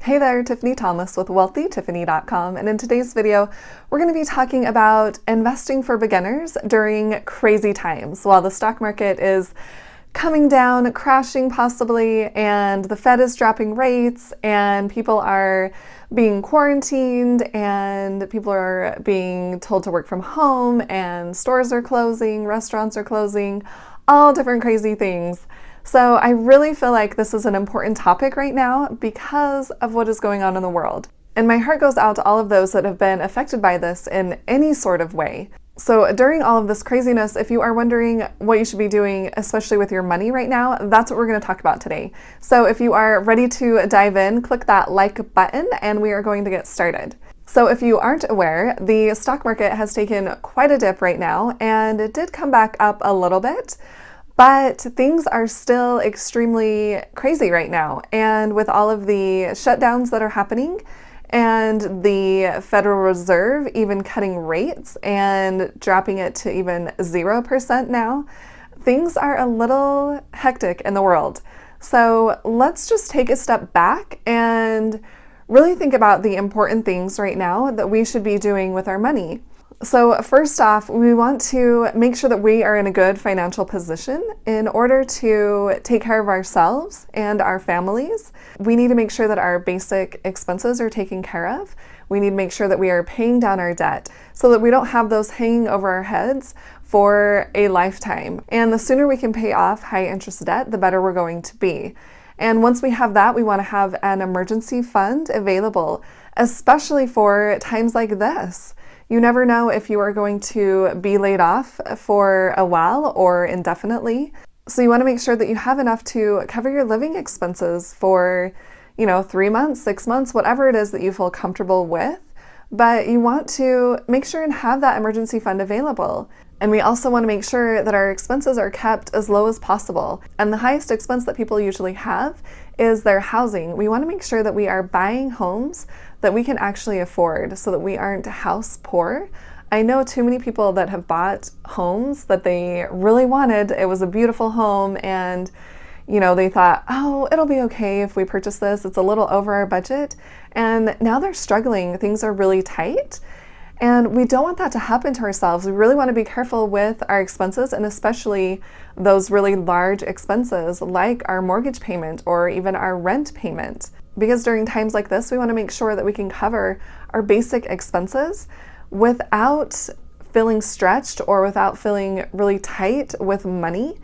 Hey there, Tiffany Thomas with WealthyTiffany.com, and in today's video, we're going to be talking about investing for beginners during crazy times. While the stock market is coming down, crashing possibly, and the Fed is dropping rates, and people are being quarantined, and people are being told to work from home, and stores are closing, restaurants are closing, all different crazy things. So I really feel like this is an important topic right now because of what is going on in the world. And my heart goes out to all of those that have been affected by this in any sort of way. So during all of this craziness, if you are wondering what you should be doing, especially with your money right now, that's what we're going to talk about today. So if you are ready to dive in, click that like button and we are going to get started. So if you aren't aware, the stock market has taken quite a dip right now, and it did come back up a little bit. But things are still extremely crazy right now. And with all of the shutdowns that are happening and the Federal Reserve even cutting rates and dropping it to even 0% now, things are a little hectic in the world. So let's just take a step back and really think about the important things right now that we should be doing with our money. So first off, we want to make sure that we are in a good financial position in order to take care of ourselves and our families. We need to make sure that our basic expenses are taken care of. We need to make sure that we are paying down our debt so that we don't have those hanging over our heads for a lifetime. And the sooner we can pay off high interest debt, the better we're going to be. And once we have that, we want to have an emergency fund available, especially for times like this. You never know if you are going to be laid off for a while or indefinitely. So you want to make sure that you have enough to cover your living expenses for, 3 months, 6 months, whatever it is that you feel comfortable with. But you want to make sure and have that emergency fund available. And we also want to make sure that our expenses are kept as low as possible. And the highest expense that people usually have is their housing. We want to make sure that we are buying homes that we can actually afford so that we aren't house poor. I know too many people that have bought homes that they really wanted. It was a beautiful home and they thought, oh, it'll be okay if we purchase this. It's a little over our budget. And now they're struggling. Things are really tight. And we don't want that to happen to ourselves. We really want to be careful with our expenses, and especially those really large expenses like our mortgage payment or even our rent payment. Because during times like this, we want to make sure that we can cover our basic expenses without feeling stretched or without feeling really tight with money,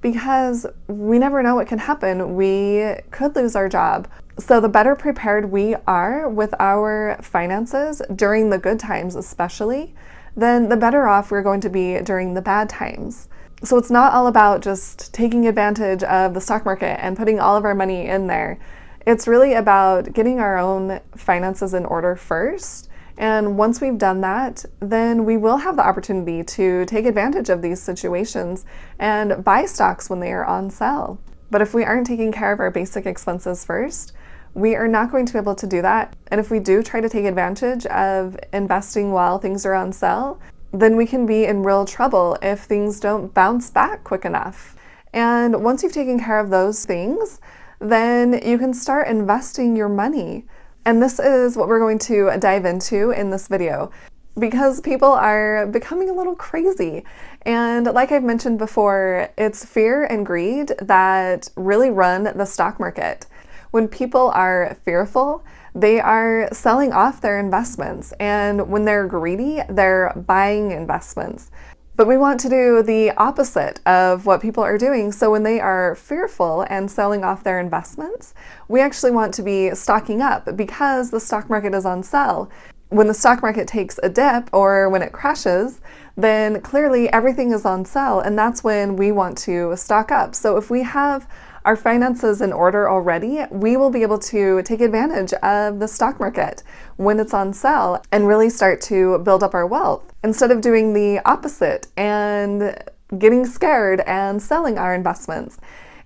because we never know what can happen. We could lose our job. So the better prepared we are with our finances during the good times especially, then the better off we're going to be during the bad times. So it's not all about just taking advantage of the stock market and putting all of our money in there. It's really about getting our own finances in order first. And once we've done that, then we will have the opportunity to take advantage of these situations and buy stocks when they are on sale. But if we aren't taking care of our basic expenses first, we are not going to be able to do that. And if we do try to take advantage of investing while things are on sale, then we can be in real trouble if things don't bounce back quick enough. And once you've taken care of those things, then you can start investing your money. And this is what we're going to dive into in this video, because people are becoming a little crazy. And like I've mentioned before, it's fear and greed that really run the stock market. When people are fearful, they are selling off their investments. And when they're greedy, they're buying investments. But we want to do the opposite of what people are doing. So when they are fearful and selling off their investments, we actually want to be stocking up because the stock market is on sale. When the stock market takes a dip or when it crashes, then clearly everything is on sale, and that's when we want to stock up. So if we have our finances in order already, we will be able to take advantage of the stock market when it's on sale and really start to build up our wealth instead of doing the opposite and getting scared and selling our investments.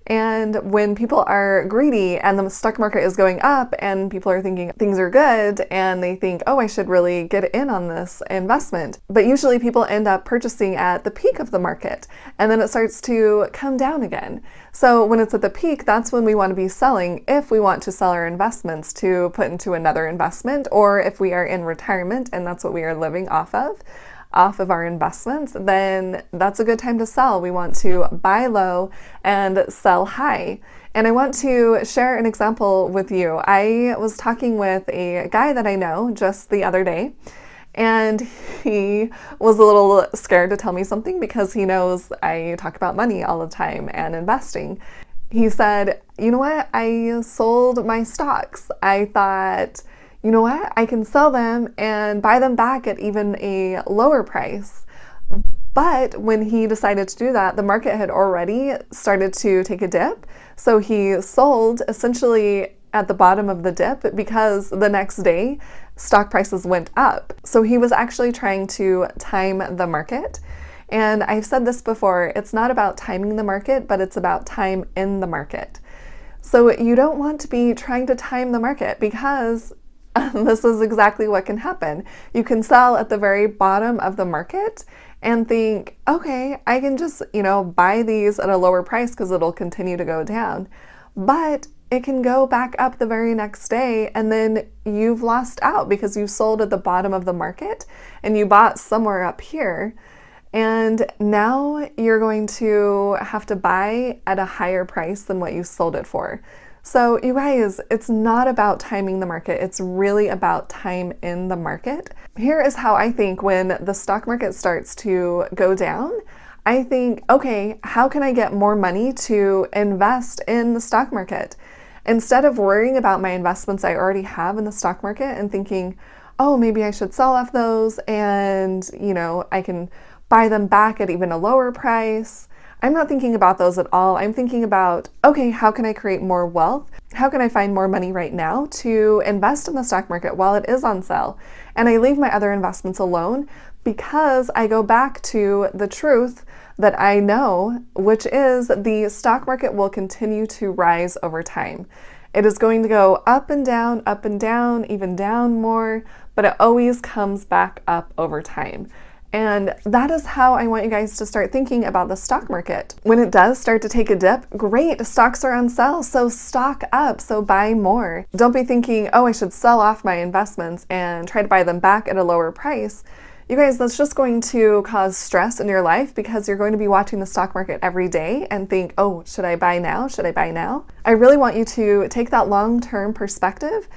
And when people are greedy and the stock market is going up and people are thinking things are good and they think, oh, I should really get in on this investment. But usually people end up purchasing at the peak of the market and then it starts to come down again. So when it's at the peak, that's when we want to be selling if we want to sell our investments to put into another investment, or if we are in retirement and that's what we are living off of our investments, then that's a good time to sell. We want to buy low and sell high. And I want to share an example with you. I was talking with a guy that I know just the other day, and he was a little scared to tell me something because he knows I talk about money all the time and investing. He said, you know what? I sold my stocks. I thought, you know what? I can sell them and buy them back at even a lower price. But when he decided to do that, the market had already started to take a dip. So he sold essentially at the bottom of the dip because the next day stock prices went up. So he was actually trying to time the market. And I've said this before, it's not about timing the market, but it's about time in the market. So you don't want to be trying to time the market because this is exactly what can happen. You can sell at the very bottom of the market and think, okay, I can just, buy these at a lower price because it'll continue to go down. But it can go back up the very next day and then you've lost out because you sold at the bottom of the market and you bought somewhere up here. And now you're going to have to buy at a higher price than what you sold it for. So you guys, it's not about timing the market. It's really about time in the market. Here is how I think when the stock market starts to go down, I think, okay, how can I get more money to invest in the stock market? Instead of worrying about my investments I already have in the stock market and thinking, oh, maybe I should sell off those and, I can buy them back at even a lower price. I'm not thinking about those at all. I'm thinking about, okay, how can I create more wealth? How can I find more money right now to invest in the stock market while it is on sale? And I leave my other investments alone because I go back to the truth that I know, which is the stock market will continue to rise over time. It is going to go up and down, even down more, but it always comes back up over time. And that is how I want you guys to start thinking about the stock market. When it does start to take a dip, great, stocks are on sale, so stock up, so buy more. Don't be thinking, oh, I should sell off my investments and try to buy them back at a lower price. You guys, that's just going to cause stress in your life because you're going to be watching the stock market every day and think, oh, should I buy now? Should I buy now? I really want you to take that long-term perspective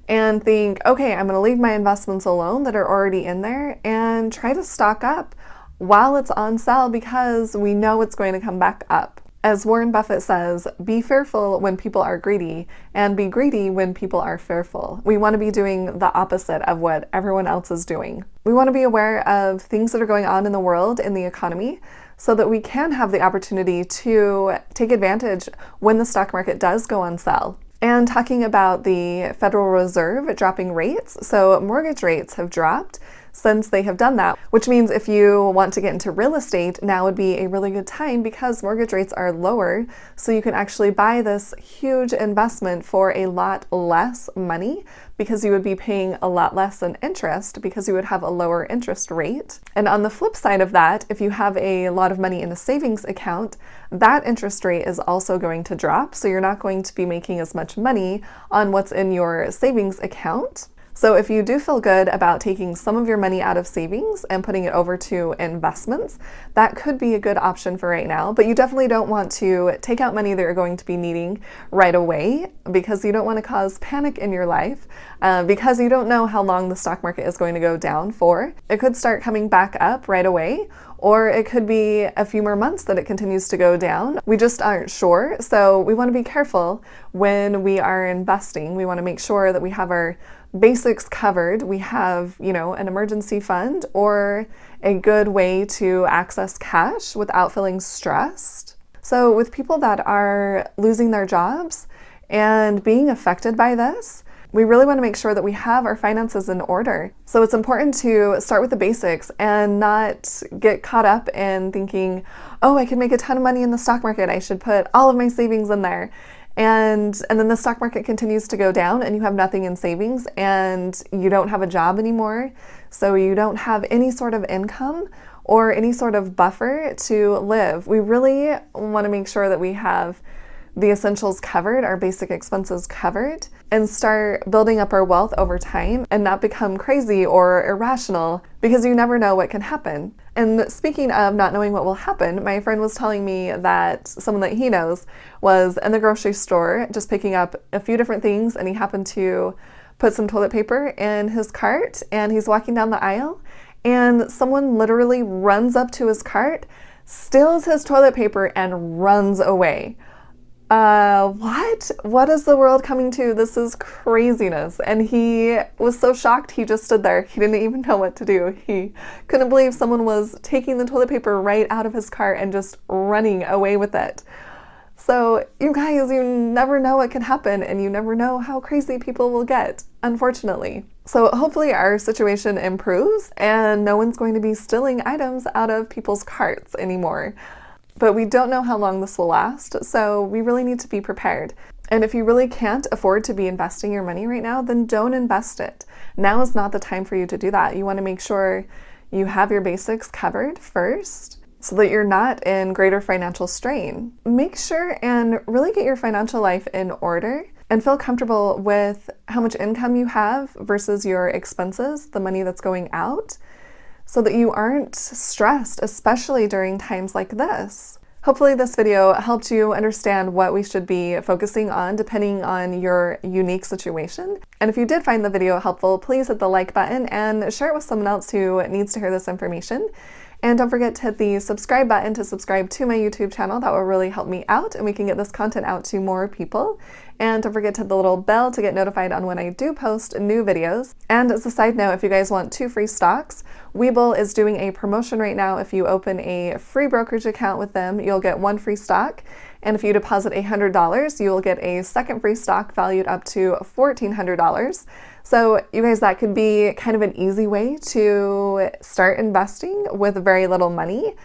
and think, okay, I'm going to leave my investments alone that are already in there and try to stock up while it's on sale because we know it's going to come back up. As Warren Buffett says, be fearful when people are greedy and be greedy when people are fearful. We want to be doing the opposite of what everyone else is doing. We want to be aware of things that are going on in the world, in the economy, so that we can have the opportunity to take advantage when the stock market does go on sale. And talking about the Federal Reserve dropping rates, so mortgage rates have dropped since they have done that, which means if you want to get into real estate, now would be a really good time because mortgage rates are lower, so you can actually buy this huge investment for a lot less money because you would be paying a lot less in interest because you would have a lower interest rate. And on the flip side of that, if you have a lot of money in a savings account, that interest rate is also going to drop, so you're not going to be making as much money on what's in your savings account. So if you do feel good about taking some of your money out of savings and putting it over to investments, that could be a good option for right now. But you definitely don't want to take out money that you're going to be needing right away because you don't want to cause panic in your life because you don't know how long the stock market is going to go down for. It could start coming back up right away, or it could be a few more months that it continues to go down. We just aren't sure. So we want to be careful when we are investing. We want to make sure that we have our basics covered. We have, an emergency fund or a good way to access cash without feeling stressed. So with people that are losing their jobs and being affected by this, We really want to make sure that we have our finances in order. So it's important to start with the basics and not get caught up in thinking, oh, I can make a ton of money in the stock market, I should put all of my savings in there. And then the stock market continues to go down and you have nothing in savings and you don't have a job anymore. So you don't have any sort of income or any sort of buffer to live. We really want to make sure that we have the essentials covered, our basic expenses covered, and start building up our wealth over time and not become crazy or irrational, because you never know what can happen. And speaking of not knowing what will happen, my friend was telling me that someone that he knows was in the grocery store just picking up a few different things, and he happened to put some toilet paper in his cart, and he's walking down the aisle and someone literally runs up to his cart, steals his toilet paper, and runs away. What? What is the world coming to? This is craziness. And he was so shocked, he just stood there. He didn't even know what to do. He couldn't believe someone was taking the toilet paper right out of his cart and just running away with it. So you guys, you never know what can happen, and you never know how crazy people will get, unfortunately. So hopefully our situation improves and no one's going to be stealing items out of people's carts anymore. But we don't know how long this will last, so we really need to be prepared. And if you really can't afford to be investing your money right now, then don't invest it. Now is not the time for you to do that. You want to make sure you have your basics covered first so that you're not in greater financial strain. Make sure and really get your financial life in order and feel comfortable with how much income you have versus your expenses, the money that's going out, so that you aren't stressed, especially during times like this. Hopefully this video helped you understand what we should be focusing on depending on your unique situation. And if you did find the video helpful, please hit the like button and share it with someone else who needs to hear this information. And don't forget to hit the subscribe button to subscribe to my YouTube channel. That will really help me out and we can get this content out to more people. And don't forget to hit the little bell to get notified on when I do post new videos. And as a side note, if you guys want 2 free stocks, Webull is doing a promotion right now. If you open a free brokerage account with them, you'll get 1 free stock. And if you deposit $100, you will get a second free stock valued up to $1,400. So you guys, that could be kind of an easy way to start investing with very little money.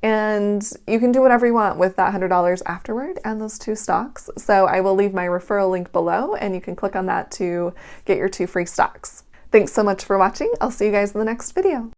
And you can do whatever you want with that $100 afterward and those 2 stocks. So I will leave my referral link below and you can click on that to get your 2 free stocks. Thanks so much for watching. I'll see you guys in the next video.